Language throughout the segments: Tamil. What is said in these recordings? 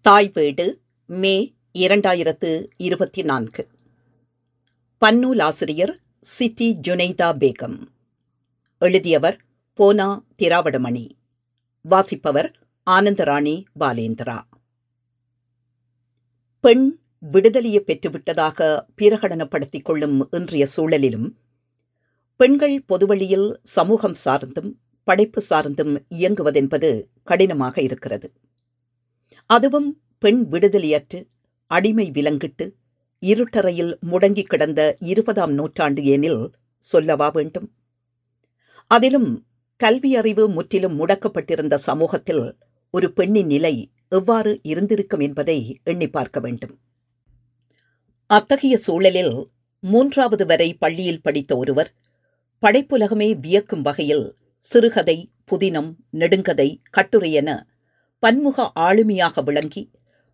தாய் வீடு மே 2024. பன்னூலாசிரியர் சித்தி ஜுனைதா பேகம். எழுதியவர் போனா திராவடமணி. வாசிப்பவர் ஆனந்தராணி பாலேந்திரா. பெண் விடுதலையை பெற்றுவிட்டதாக பிரகடனப்படுத்திக் கொள்ளும் இன்றைய சூழலிலும் பெண்கள் பொதுவழியில் சமூகம் சார்ந்தும் படைப்பு சார்ந்தும் இயங்குவதென்பது கடினமாக இருக்கிறது. அதுவும் பெண் விடுதலையற்று அடிமை விலங்கிட்டு இருட்டறையில் முடங்கி கிடந்த 20ஆம் நூற்றாண்டு எனில் சொல்லவா வேண்டும்? அதிலும் கல்வியறிவு முற்றிலும் முடக்கப்பட்டிருந்த சமூகத்தில் ஒரு பெண்ணின் நிலை எவ்வாறு இருந்திருக்கும் என்பதை எண்ணி பார்க்க வேண்டும். அத்தகைய சூழலில் 3வது வரை பள்ளியில் படித்த ஒருவர் படைப்புலகமே வியக்கும் வகையில் சிறுகதை, புதினம், நெடுங்கதை, கட்டுரை என பன்முக ஆளுமையாக விளங்கி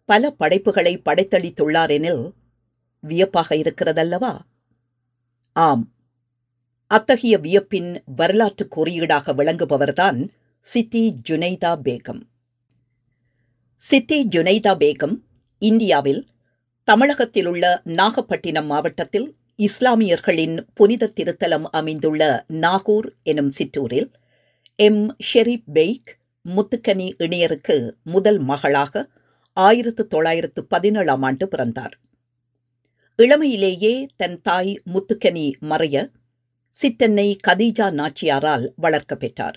பல படைப்புகளை படைத்தளித்துள்ளார் எனில் வியப்பாக இருக்கிறதல்லவா? ஆம், அத்தகைய வியப்பின் வரலாற்று குறியீடாக விளங்குபவர்தான் சித்தி ஜுனைதா பேகம். சித்தி ஜுனைதா பேகம் இந்தியாவில் தமிழகத்தில் உள்ள நாகப்பட்டினம் மாவட்டத்தில் இஸ்லாமியர்களின் புனித திருத்தலம் அமைந்துள்ள நாகூர் எனும் சிற்றூரில் எம். ஷெரீப் பெய்க் முத்துக்கனி இணையருக்கு முதல் மகளாக 1917ஆம் ஆண்டு பிறந்தார். இளமையிலேயே தன் தாய் முத்துக்கனி மறைய சித்தன்னை கதீஜா நாச்சியாரால் வளர்க்க பெற்றார்.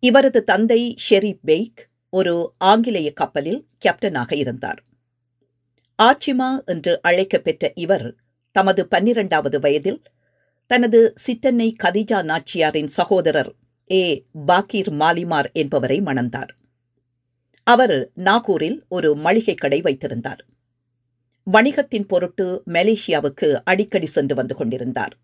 இவரது தந்தை ஷெரீப் பெய்க் ஒரு ஆங்கிலேய கப்பலில் கேப்டனாக இருந்தார். ஆச்சிமா என்று அழைக்கப்பெற்ற இவர் தமது 12வது வயதில் தனது சித்தன்னை கதீஜா நாச்சியாரின் சகோதரர் ஏ. பாக்கீர் மாலிமார் என்பவரை மணந்தார். அவர் நாகூரில் ஒரு மளிகை கடை வைத்திருந்தார். வணிகத்தின் பொருட்டு மலேசியாவுக்கு அடிக்கடி சென்று வந்து கொண்டிருந்தார்.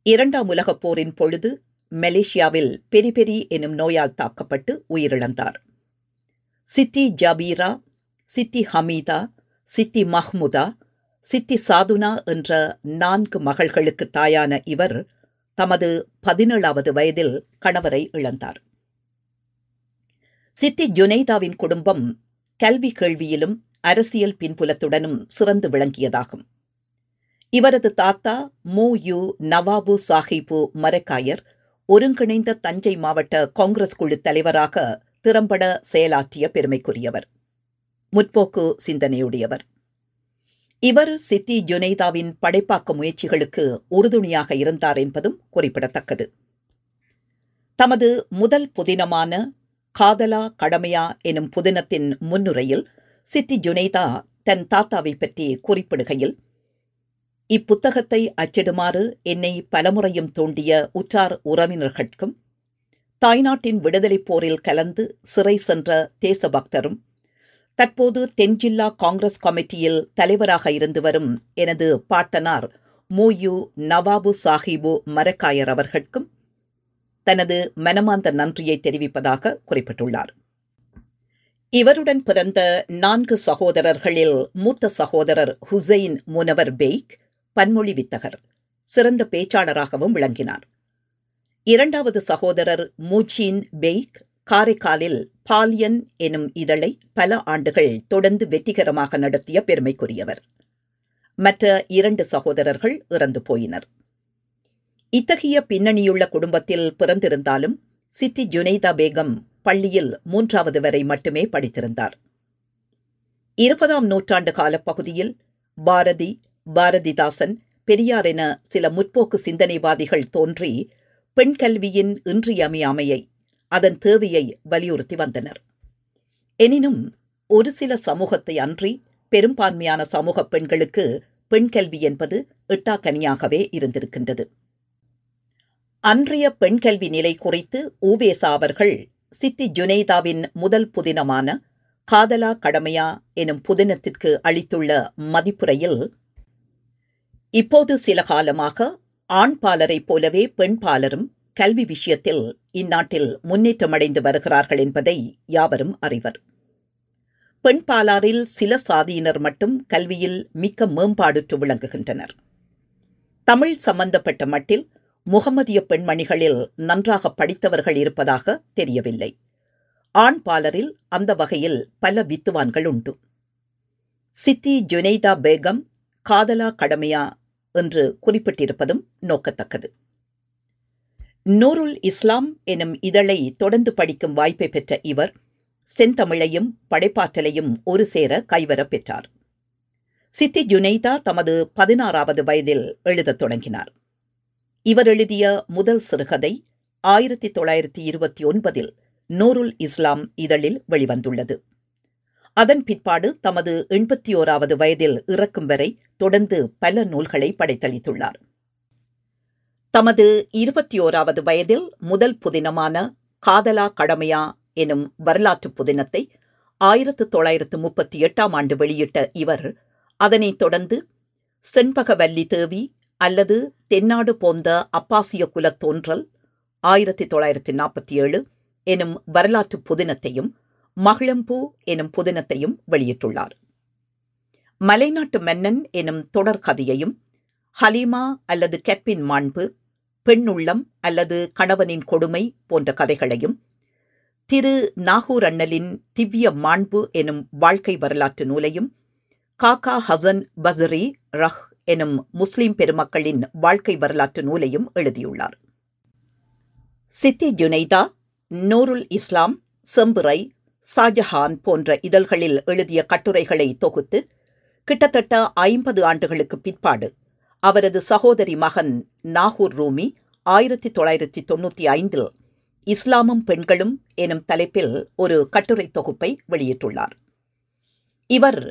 2ஆம் உலகப் போரின் பொழுது மலேசியாவில் பெரிபெரி எனும் நோயால் தாக்கப்பட்டு உயிரிழந்தார். சித்தி ஜபீரா, சித்தி ஹமீதா, சித்தி மஹ்முதா, சித்தி சாதுனா என்ற 4 மகள்களுக்கு தாயான இவர் தமது 17வது வயதில் கணவரை இழந்தார். சித்தி ஜுனைதாவின் குடும்பம் கல்வி கேள்வியிலும் அரசியல் பின்புலத்துடனும் சிறந்து விளங்கியதாகும். இவரது தாத்தா மு. நவாபு சாஹிபு மரக்காயர் ஒருங்கிணைந்த தஞ்சை மாவட்ட காங்கிரஸ் குழு தலைவராக திறம்பட செயலாற்றிய பெருமைக்குரியவர், முற்போக்கு சிந்தனையுடையவர். இவர் சித்தி ஜுனைதாவின் படைப்பாக்க முயற்சிகளுக்கு உறுதுணையாக இருந்தார் என்பதும் குறிப்பிடத்தக்கது. தமது முதல் புதினமான காதலா கடமையா எனும் புதினத்தின் முன்னுரையில் சித்தி ஜுனைதா தன் தாத்தாவை பற்றி குறிப்பிடுகையில், இப்புத்தகத்தை அச்சிடுமாறு என்னை பலமுறையும் தூண்டிய உற்றார் உறவினர்களுக்கும் தாய்நாட்டின் விடுதலைப் போரில் கலந்து சிறை சென்ற தேசபக்தரும் தற்போது தென்ஜில்லா காங்கிரஸ் கமிட்டியில் தலைவராக இருந்து வரும் எனது பாட்டனார் மு. நவாபு சாஹிபு மரக்காயர் அவர்களுக்கும் தனது மனமார்ந்த நன்றியை தெரிவிப்பதாக குறிப்பிட்டுள்ளார். இவருடன் பிறந்த 4 சகோதரர்களில் மூத்த சகோதரர் ஹுசைன் முனவர் பெய்க் பன்மொழி வித்தகர், சிறந்த பேச்சாளராகவும் விளங்கினார். 2வது சகோதரர் மூஜின் பெய்க் காரைக்காலில் பாலியன் எனும் இதழை பல ஆண்டுகள் தொடர்ந்து வெற்றிகரமாக நடத்திய பெருமைக்குரியவர். மற்ற 2 சகோதரர்கள் இறந்து போயினர். இத்தகைய பின்னணியுள்ள குடும்பத்தில் பிறந்திருந்தாலும் சித்தி ஜுனைதா பேகம் பள்ளியில் 3வது வரை மட்டுமே படித்திருந்தார். 20ஆம் நூற்றாண்டு காலப்பகுதியில் பாரதி, பாரதிதாசன், பெரியார் என சில முற்போக்கு சிந்தனைவாதிகள் தோன்றி பெண் கல்வியின் இன்றியமையாமையை, அதன் தேவையை வலியுறுத்தி வந்தனர். எனினும் ஒரு சில சமூகத்தை அன்றி பெரும்பான்மையான சமூக பெண்களுக்கு பெண் கல்வி என்பது எட்டாக்கனியாகவே இருந்திருக்கின்றது. அன்றைய பெண் கல்வி நிலை குறித்து ஊவேசா அவர்கள் சித்தி ஜுனைதாவின் முதல் புதினமான காதலா கடமையா எனும் புதினத்திற்கு அளித்துள்ள மதிப்புரையில், இப்போது சில காலமாக ஆண் பாலரைப் போலவே பெண் பாலரும் கல்வி விஷயத்தில் இந்நாட்டில் முன்னேற்றமடைந்து வருகிறார்கள் என்பதை யாவரும் அறிவர். பெண் பாலாரில் சில சாதியினர் மட்டும் கல்வியில் மிக்க மேம்பாடுற்று விளங்குகின்றனர். தமிழ் சம்பந்தப்பட்ட மட்டில் முகமதிய பெண்மணிகளில் நன்றாக படித்தவர்கள் இருப்பதாக தெரியவில்லை. ஆண் பாலரில் அந்த வகையில் பல வித்துவான்கள் உண்டு. சித்தி ஜுனைதா பேகம் காதலா கடமையா என்று குறிப்பிட்டிருப்பதும் நோக்கத்தக்கது. நூருல் இஸ்லாம் எனும் இதழை தொடர்ந்து படிக்கும் வாய்ப்பை பெற்ற இவர் செந்தமிழையும் படைப்பாற்றலையும் ஒரு சேர கைவரப் பெற்றார். சித்தி ஜுனைதா தமது 16வது வயதில் எழுதத் தொடங்கினார். இவர் எழுதிய முதல் சிறுகதை 1929 நூருல் இஸ்லாம் இதழில் வெளிவந்துள்ளது. அதன் பிற்பாடு தமது 81வது வயதில் இறக்கும் வரை தொடர்ந்து பல நூல்களை படைத்தளித்துள்ளார். தமது 21வது வயதில் முதல் புதினமான காதலா கடமையா எனும் வரலாற்று புதினத்தை 1938ஆம் ஆண்டு வெளியிட்ட இவர் அதனைத் தொடர்ந்து செண்பகவல்லி தேவி அல்லது தென்னாடு போந்த அப்பாசிய குலத் தோன்றல் 1947 எனும் வரலாற்று புதினத்தையும் மகிழம்பூ எனும் புதினத்தையும் வெளியிட்டுள்ளார். மலைநாட்டு மன்னன் எனும் தொடர்கதையையும் ஹலீமா அல்லது கற்பின் மாண்பு, பெண்ணுள்ளம் அல்லது கணவனின் கொடுமை போன்ற கதைகளையும், திரு நாகூர் அண்ணலின் திவ்ய மாண்பு எனும் வாழ்க்கை வரலாற்று நூலையும், காக்கா ஹசன் பஸ்ரி ரஹ் எனும் முஸ்லிம் பெருமக்களின் வாழ்க்கை வரலாற்று நூலையும் எழுதியுள்ளார். சித்தி ஜுனைதா நூருல் இஸ்லாம், செம்பிறை, ஷாஜஹான் போன்ற இதழ்களில் எழுதிய கட்டுரைகளை தொகுத்து கிட்டத்தட்ட 50 ஆண்டுகளுக்கு பிற்பாடு அவரது சகோதரி மகன் நாகூர் ரூமி 1995 இஸ்லாமும் பெண்களும் எனும் தலைப்பில் ஒரு கட்டுரை தொகுப்பை வெளியிட்டுள்ளார். இவர்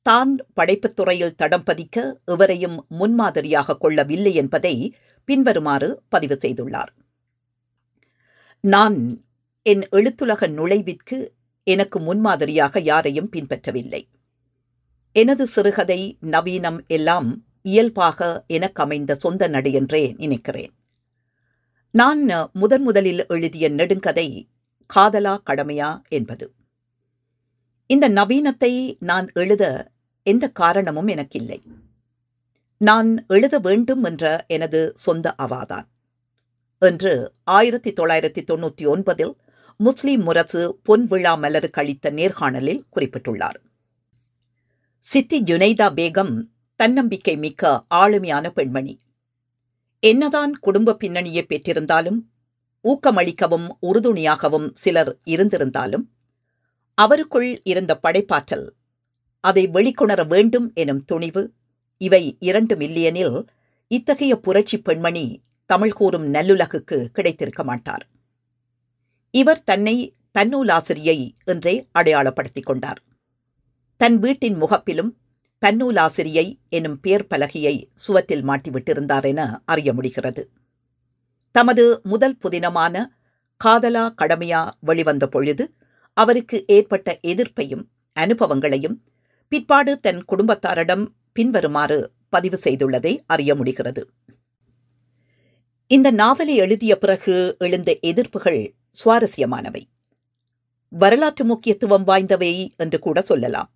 தான் படைப்புத் துறையில் தடம் பதிக்க எவரையும் முன்மாதிரியாக கொள்ளவில்லை என்பதை பின்வருமாறு பதிவு செய்துள்ளார். நான் என் எழுத்துலக நுழைவிற்கு எனக்கு முன்மாதிரியாக யாரையும் பின்பற்றவில்லை. எனது சிறுகதை நவீனம் எல்லாம் இயல்பாக எனக்கு அமைந்த சொந்த நடு என்றே நினைக்கிறேன். நான் முதலில் எழுதிய நெடுங்கதை காதலா கடமையா என்பது. இந்த நவீனத்தை நான் எழுத எந்த காரணமும் எனக்கில்லை. நான் எழுத வேண்டும் என்ற எனது சொந்த அவாதான் என்று 1999 முஸ்லிம் முரசு பொன்விழா மலருக்கு அளித்த நேர்காணலில் குறிப்பிட்டுள்ளார். சித்தி ஜுனைதா பேகம் தன்னம்பிக்கை மிக்க ஆளுமையான பெண்மணி. என்னதான் குடும்ப பின்னணியை பெற்றிருந்தாலும், ஊக்கமளிக்கவும் உறுதுணையாகவும் சிலர் இருந்திருந்தாலும், அவருக்குள் இருந்த படைப்பாற்றல், அதை வெளிக்கொணர வேண்டும் எனும் துணிவு, இவை 2 மில்லியனில் இத்தகைய புரட்சி பெண்மணி தமிழ் கூறும் நல்லுலகுக்கு கிடைத்திருக்க மாட்டார். இவர் தன்னை பன்னூலாசிரியை என்றே அடையாளப்படுத்திக் கொண்டார். தன் வீட்டின் முகப்பிலும் பன்னூலாசிரியை எனும் பெயர் பலகையை சுவற்றில் மாட்டிவிட்டிருந்தார் என அறிய முடிகிறது. தமது முதல் புதினமான காதலா கடமையா வெளிவந்த பொழுது அவருக்கு ஏற்பட்ட எதிர்ப்பையும் அனுபவங்களையும் பிற்பாடு தன் குடும்பத்தாரிடம் பின்வருமாறு பதிவு செய்துள்ளதை அறிய முடிகிறது. இந்த நாவலை எழுதிய பிறகு எழுந்த எதிர்ப்புகள் சுவாரஸ்யமானவை, வரலாற்று முக்கியத்துவம் வாய்ந்தவை என்று கூட சொல்லலாம்.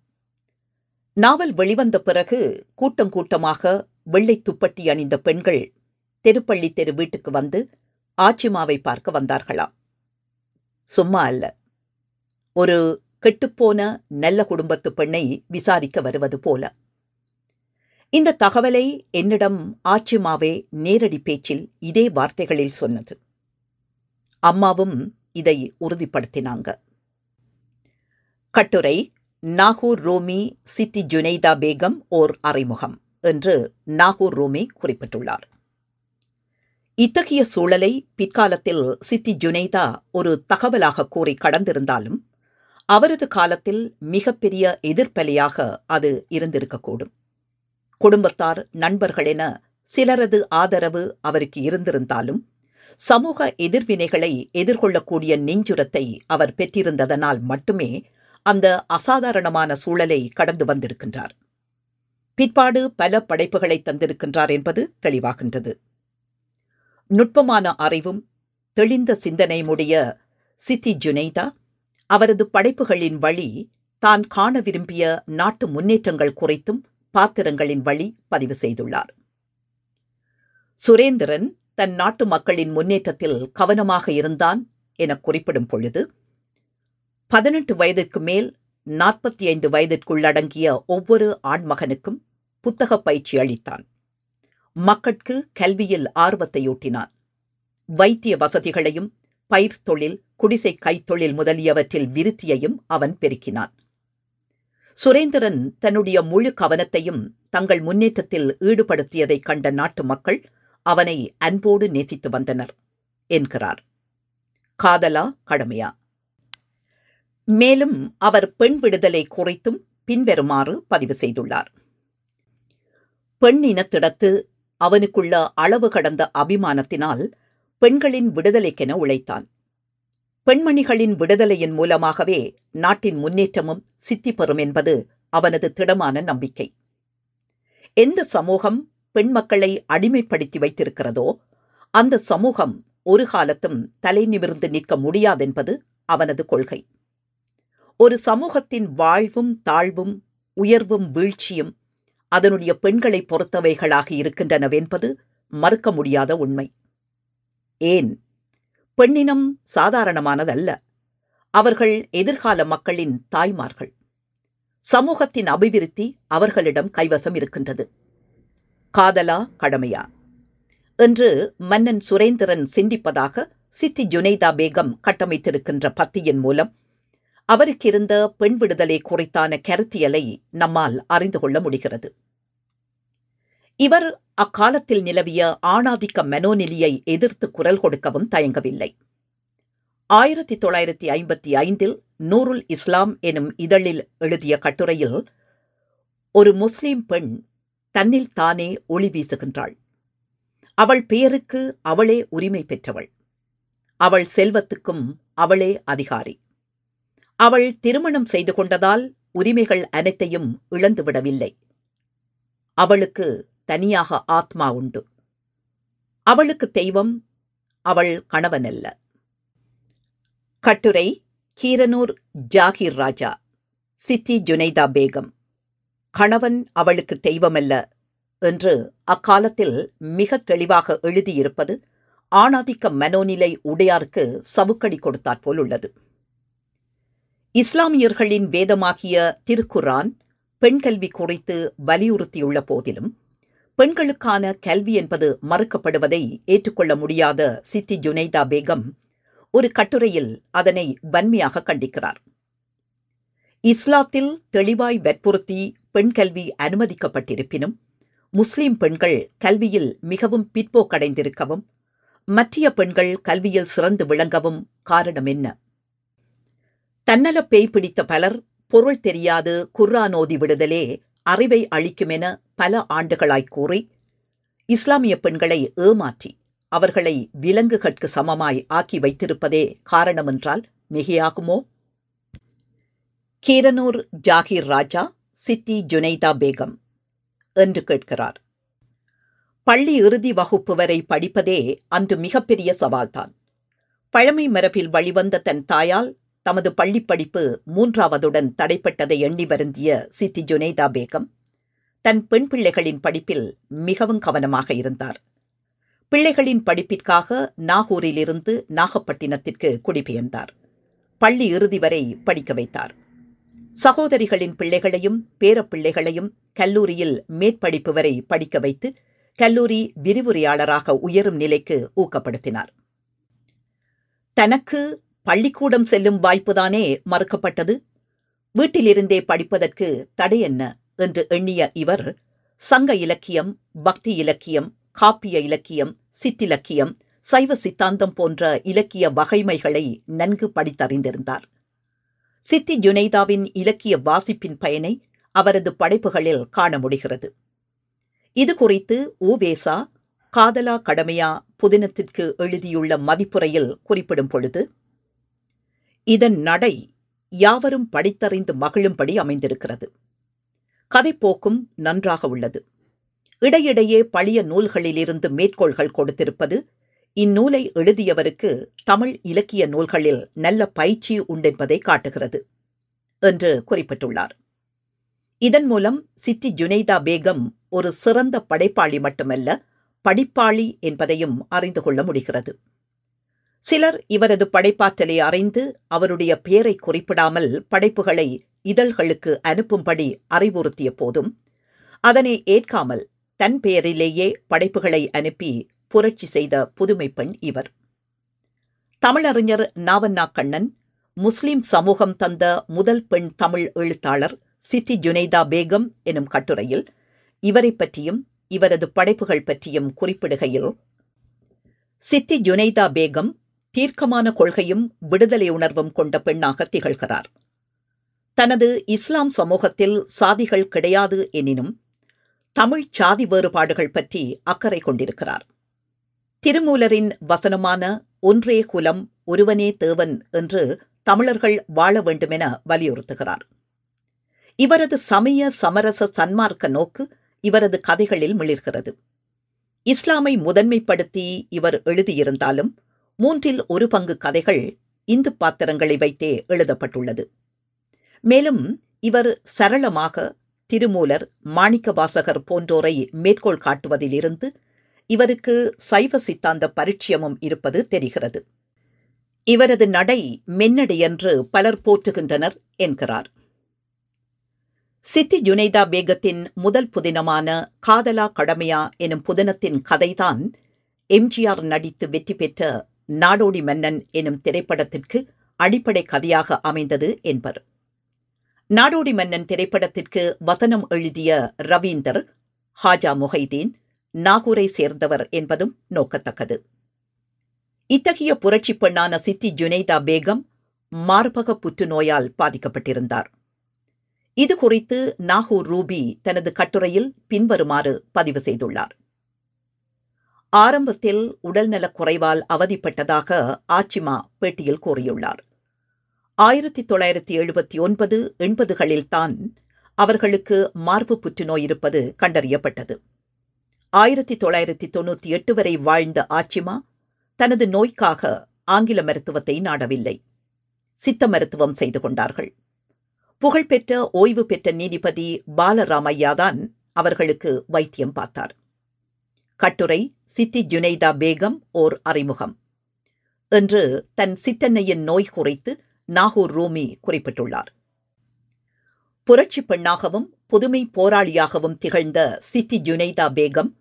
நாவல் வெளிவந்த பிறகு கூட்டம் கூட்டமாக வெள்ளை துப்பட்டி அணிந்த பெண்கள் தெருப்பள்ளி தெரு வீட்டுக்கு வந்து ஆச்சிமாவை பார்க்க வந்தார்களாம். சும்மா அல்ல, ஒரு கெட்டுப்போன நல்ல குடும்பத்து பெண்ணை விசாரிக்க வருவது போல. இந்த தகவலை என்னிடம் ஆச்சிமாவே நேரடி பேச்சில் இதே வார்த்தைகளில் சொன்னது. அம்மாவும் இதை உறுதிப்படுத்தினாங்க. கட்டுரை நாகூர் ரூமி சித்தி ஜுனைதா பேகம் ஓர் அறிமுகம் என்று நாகூர் ரூமி குறிப்பிட்டுள்ளார். இத்தகைய சூழலை பிற்காலத்தில் சித்தி ஜுனைதா ஒரு தகவலாக கூறி கடந்திருந்தாலும் அவரது காலத்தில் மிகப்பெரிய எதிர்ப்பலையாக அது இருந்திருக்கக்கூடும். குடும்பத்தார், நண்பர்கள் என சிலரது ஆதரவு அவருக்கு இருந்திருந்தாலும் சமூக எதிர்வினைகளை எதிர்கொள்ளக்கூடிய நெஞ்சுரத்தை அவர் பெற்றிருந்ததனால் மட்டுமே அந்த அசாதாரணமான சூழலை கடந்து வந்திருக்கின்றார். பிற்பாடு பல படைப்புகளை தந்திருக்கின்றார் என்பது தெளிவாகின்றது. நுட்பமான அறிவும் தெளிந்த சிந்தனையுடைய சித்தி ஜுனைதா அவரது படைப்புகளின் வழி தான் காண விரும்பிய நாட்டு முன்னேற்றங்கள் குறித்தும் பாத்திரங்களின் வழி பதிவு செய்துள்ளார். சுரேந்திரன் தன் நாட்டு மக்களின் முன்னேற்றத்தில் கவனமாக இருந்தான் என குறிப்பிடும் பொழுது, 18 வயதுக்கு மேல் 45 வயதிற்குள்ளடங்கிய ஒவ்வொரு ஆண்மகனுக்கும் புத்தக பயிற்சி அளித்தான். மக்கட்கு கல்வியில் ஆர்வத்தையூட்டினான். வைத்திய வசதிகளையும் பயிர் தொழில், குடிசை கைத்தொழில் முதலியவற்றில் விருத்தியையும் அவன் பெருக்கினான். சுரேந்திரன் தன்னுடைய முழு கவனத்தையும் தங்கள் முன்னேற்றத்தில் ஈடுபடுத்தியதைக் கண்ட நாட்டு மக்கள் அவனை அன்போடு நேசித்து வந்தனர் என்கிறார். காதலா கடமையா? மேலும் அவர் பெண் விடுதலை குறித்தும் பின்வருமாறு பதிவு செய்துள்ளார். பெண் இனத்திடத்து அவனுக்குள்ள அளவு கடந்த அபிமானத்தினால் பெண்களின் விடுதலைக்கென உழைத்தான். பெண்மணிகளின் விடுதலையின் மூலமாகவே நாட்டின் முன்னேற்றமும் சித்தி பெறும் என்பது அவனது திடமான நம்பிக்கை. எந்த சமூகம் பெண் மக்களை அடிமைப்படுத்தி வைத்திருக்கிறதோ அந்த சமூகம் ஒரு காலத்தும் தலை நிமிர்ந்து நிற்க முடியாதென்பது அவனது கொள்கை. ஒரு சமூகத்தின் வாழ்வும் தாழ்வும் உயர்வும் வீழ்ச்சியும் அதனுடைய பெண்களை பொறுத்தவைகளாக இருக்கின்றனவென்பது மறுக்க முடியாத உண்மை. ஏன்? பெண்ணினம் சாதாரணமானதல்ல. அவர்கள் எதிர்கால மக்களின் தாய்மார்கள். சமூகத்தின் அபிவிருத்தி அவர்களிடம் கைவசம் இருக்கின்றது. காதலா கடமையா என்று மன்னன் சுரேந்திரன் சிந்திப்பதாக சித்தி ஜுனைதா பேகம் கட்டமைத்திருக்கின்ற பத்தியின் மூலம் அவருக்கிருந்த பெண் விடுதலை குறித்தான கருத்தியலை நம்மால் அறிந்து கொள்ள முடிகிறது. இவர் அக்காலத்தில் நிலவிய ஆணாதிக்க மனோநிலையை எதிர்த்து குரல் கொடுக்கவும் தயங்கவில்லை. 1955 நூருல் இஸ்லாம் எனும் இதழில் எழுதிய கட்டுரையில் ஒரு முஸ்லிம் பெண் தன்னில் தானே ஒளி வீசுகின்றாள். அவள் பெயருக்கு அவளே உரிமை பெற்றவள். அவள் செல்வத்துக்கும் அவளே அதிகாரி. அவள் திருமணம் செய்து கொண்டதால் உரிமைகள் அனைத்தையும் இழந்துவிடவில்லை. அவளுக்கு தனியாக ஆத்மா உண்டு. அவளுக்கு தெய்வம் அவள் கணவனல்ல. கட்டுரை கீரனூர் ஜாகிர் ராஜா, சித்தி ஜுனைதா பேகம். கணவன் அவளுக்கு தெய்வமல்ல என்று அக்காலத்தில் மிக தெளிவாக எழுதியிருப்பது ஆணாதிக்க மனோநிலை உடையாருக்கு சவுக்கடி கொடுத்தாற் போல் உள்ளது. இஸ்லாமியர்களின் வேதமாகிய திருக்குரான் பெண் கல்வி குறித்து வலியுறுத்தியுள்ள போதிலும் பெண்களுக்கான கல்வி என்பது மறுக்கப்படுவதை ஏற்றுக்கொள்ள முடியாத சித்தி ஜுனைதா பேகம் ஒரு கட்டுரையில் அதனை வன்மையாக கண்டிக்கிறார். இஸ்லாத்தில் தெளிவாய் வற்புறுத்தி பெண் கல்வி அனுமதிக்கப்பட்டிருப்பினும் முஸ்லிம் பெண்கள் கல்வியில் மிகவும் பிற்போக்கடைந்திருக்கவும் மற்றைய பெண்கள் கல்வியில் சிறந்து விளங்கவும் காரணம் என்ன? தன்னல பேய் பிடித்த பலர் பொருள் தெரியாது குர்ஆனோதி விடுதலே அறிவை அளிக்குமென பல ஆண்டுகளாய் கூறி இஸ்லாமிய பெண்களை ஏமாற்றி அவர்களை விலங்குகட்கு சமமாய் ஆக்கி வைத்திருப்பதே காரணமென்றால் மிகையாகுமோ? கீரனூர் ஜாகிர் ராஜா, சித்தி ஜுனைதா பேகம் என்று கேட்கிறார். பள்ளி இறுதி வகுப்பு வரை படிப்பதே அன்று மிகப்பெரிய சவால்தான். பழமை மரபில் வழிவந்த தன் தாயால் தமது பள்ளிப் படிப்பு 3வதுடன் தடைப்பட்டதை எண்ணி வருந்திய சித்தி ஜுனைதா பேகம் தன் பெண் பிள்ளைகளின் படிப்பில் மிகவும் கவனமாக இருந்தார். பிள்ளைகளின் படிப்பிற்காக நாகூரிலிருந்து நாகப்பட்டினத்திற்கு குடிபெயர்ந்தார். பள்ளி இறுதி வரை படிக்க வைத்தார். சகோதரிகளின் பிள்ளைகளையும் பேரப்பிள்ளைகளையும் கல்லூரியில் மேற்படிப்பு வரை படிக்க வைத்து கல்லூரி விரிவுரையாளராக உயரும் நிலைக்கு ஊக்கப்படுத்தினார். தனக்கு பள்ளிக்கூடம் செல்லும் வாய்ப்புதானே மறுக்கப்பட்டது. வீட்டிலிருந்தே படிப்பதற்கு தடை என்ன என்று எண்ணிய இவர் சங்க இலக்கியம், பக்தி இலக்கியம், காப்பிய இலக்கியம், சிற்றிலக்கியம், சைவ சித்தாந்தம் போன்ற இலக்கிய வகைமைகளை நன்கு படித்தறிந்திருந்தார். சித்தி ஜுனைதாவின் இலக்கிய வாசிப்பின் பயனை அவரது படைப்புகளில் காண முடிகிறது. இது குறித்து உவேசா காதலா கடமையா புதினத்திற்கு எழுதியுள்ள மதிப்புரையில் குறிப்பிடும் பொழுது, இதன் நடை யாவரும் படித்தறிந்து மகிழும்படி அமைந்திருக்கிறது. கதைப்போக்கும் நன்றாக உள்ளது. இடையிடையே பழைய நூல்களிலிருந்து மேற்கோள்கள் கொடுத்திருப்பது இந்நூலை எழுதியவருக்கு தமிழ் இலக்கிய நூல்களில் நல்ல பயிற்சி உண்டென்பதை காட்டுகிறது என்று குறிப்பிட்டுள்ளார். இதன் மூலம் சித்தி ஜுனைதா பேகம் ஒரு சிறந்த படைப்பாளி மட்டுமல்ல, படிப்பாளி என்பதையும் அறிந்து கொள்ள முடிகிறது. சிலர் இவரது படைப்பாற்றலை அறிந்து அவருடைய பெயரை குறிப்பிடாமல் படைப்புகளை இதழ்களுக்கு அனுப்பும்படி அறிவுறுத்திய போதும் அதனை ஏற்காமல் தன் பெயரிலேயே படைப்புகளை அனுப்பி புரட்சி செய்த புதுமை பெண் இவர். தமிழறிஞர் நாவண்ணா கண்ணன் முஸ்லிம் சமூகம் தந்த முதல் பெண் தமிழ் எழுத்தாளர் சித்தி ஜுனைதா பேகம் எனும் கட்டுரையில் இவரை பற்றியும் இவரது படைப்புகள் பற்றியும் குறிப்பிடுகையில், சித்தி ஜுனைதா பேகம் தீர்க்கமான கொள்கையும் விடுதலை உணர்வும் கொண்ட பெண்ணாக திகழ்கிறார். தனது இஸ்லாம் சமூகத்தில் சாதிகள் கிடையாது எனினும் தமிழ் சாதி வேறுபாடுகள் பற்றி அக்கறை கொண்டிருக்கிறார். திருமூலரின் வசனமான ஒன்றே குலம் ஒருவனே தேவன் என்று தமிழர்கள் வாழ வேண்டுமென வலியுறுத்துகிறார். இவரது சமய சமரச சன்மார்க்க நோக்கு இவரது கதைகளில் மிளிர்கிறது. இஸ்லாமை முதன்மைப்படுத்தி இவர் எழுதியிருந்தாலும் 1/3 கதைகள் இந்து பாத்திரங்களை வைத்தே எழுதப்பட்டுள்ளது. மேலும் இவர் சரளமாக திருமூலர், மாணிக்கவாசகர் போன்றோரை மேற்கோள் காட்டுவதிலிருந்து இவருக்கு சைவ சித்தாந்த பரிச்சயமும் இருப்பது தெரிகிறது. இவரது நடை மென்னடை என்று பலர் போற்றுகின்றனர் என்கிறார். சித்தி ஜுனைதா பேகத்தின் முதல் புதினமான காதலா கடமையா எனும் புதினத்தின் கதைதான் எம்ஜிஆர் நடித்து வெற்றி பெற்ற நாடோடி மன்னன் எனும் திரைப்படத்திற்கு அடிப்படை கதையாக அமைந்தது என்பர். நாடோடி மன்னன் திரைப்படத்திற்கு வசனம் எழுதிய ரவீந்தர் ஹாஜா முஹைதீன் நாகூரை சேர்ந்தவர் என்பதும் நோக்கத்தக்கது. இத்தகைய புரட்சி பெண்ணான சித்தி ஜுனைதா பேகம் மார்பக புற்றுநோயால் பாதிக்கப்பட்டிருந்தார். இது குறித்து நாகூர் ரூபி தனது கட்டுரையில் பின்வருமாறு பதிவு செய்துள்ளார். ஆரம்பத்தில் உடல்நலக் குறைவால் அவதிப்பட்டதாக ஆச்சிமா பேட்டியில் கூறியுள்ளார். 1979, 80களில்தான் அவர்களுக்கு மார்பு புற்றுநோய் இருப்பது கண்டறியப்பட்டது. 1998 வரை வாழ்ந்த ஆச்சிமா தனது நோய்க்காக ஆங்கில மருத்துவத்தை நாடவில்லை. சித்த மருத்துவம் செய்து கொண்டார்கள். புகழ்பெற்ற ஓய்வு பெற்ற நீதிபதி பாலராமையாதான் அவர்களுக்கு வைத்தியம் பார்த்தார். கட்டுரை சித்தி ஜுனைதா பேகம் ஓர் அறிமுகம் என்று தன் சித்தன்னையின் நோய் குறித்து நாகூர் ரூமி குறிப்பிட்டுள்ளார். புரட்சி பெண்ணாகவும் புதுமை போராளியாகவும் திகழ்ந்த சித்தி ஜுனைதா பேகம்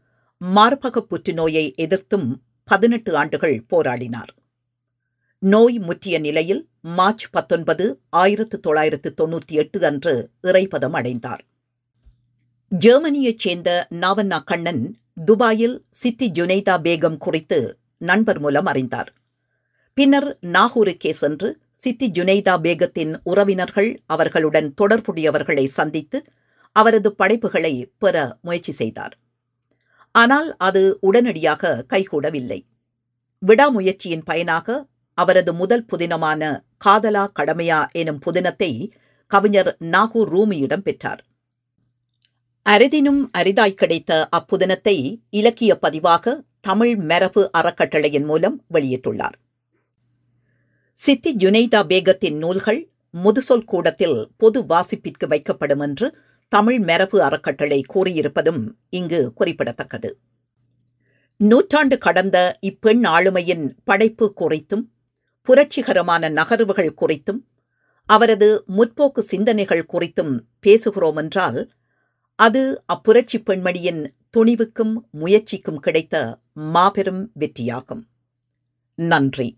மார்பக புற்றுநோயை எதிர்த்தும் 18 ஆண்டுகள் போராடினார். நோய் முற்றிய நிலையில் மார்ச் 19, 1998 அன்று இறைபதம் அடைந்தார். ஜெர்மனியைச் சேர்ந்த நாவண்ணா கண்ணன் துபாயில் சித்தி ஜுனைதா பேகம் குறித்து நண்பர் மூலம் அறிந்தார். பின்னர் நாகூருக்கே சென்று சித்தி ஜுனைதா பேகத்தின் உறவினர்கள் அவர்களுடன் தொடர்புடையவர்களை சந்தித்து அவரது படைப்புகளை பெற முயற்சி செய்தார். ஆனால் அது உடனடியாக கைகூடவில்லை. விடாமுயற்சியின் பயனாக அவரது முதல் புதினமான காதலா கடமையா எனும் புதினத்தை கவிஞர் நாகூர் ரூமியிடம் பெற்றார். அரிதினும் அரிதாய் கிடைத்த அப்புதினத்தை இலக்கிய பதிவாக தமிழ் மரபு அறக்கட்டளையின் மூலம் வெளியிட்டுள்ளார். சித்தி ஜுனைதா பேகத்தின் நூல்கள் முதுசொல் கூடத்தில் பொது வாசிப்பிற்கு வைக்கப்படும் என்று தமிழ் மரபு அறக்கட்டளை கூறியிருப்பதும் இங்கு குறிப்பிடத்தக்கது. நூற்றாண்டு கடந்த இப்பெண் ஆளுமையின் படைப்பு குறித்தும் புரட்சிகரமான நகர்வுகள் குறித்தும் அவரது முற்போக்கு சிந்தனைகள் குறித்தும் பேசுகிறோம் என்றால் அது அப்புரட்சி பெண்மணியின் துணிவுக்கும் முயற்சிக்கும் கிடைத்த மாபெரும் வெற்றியாகும். நன்றி.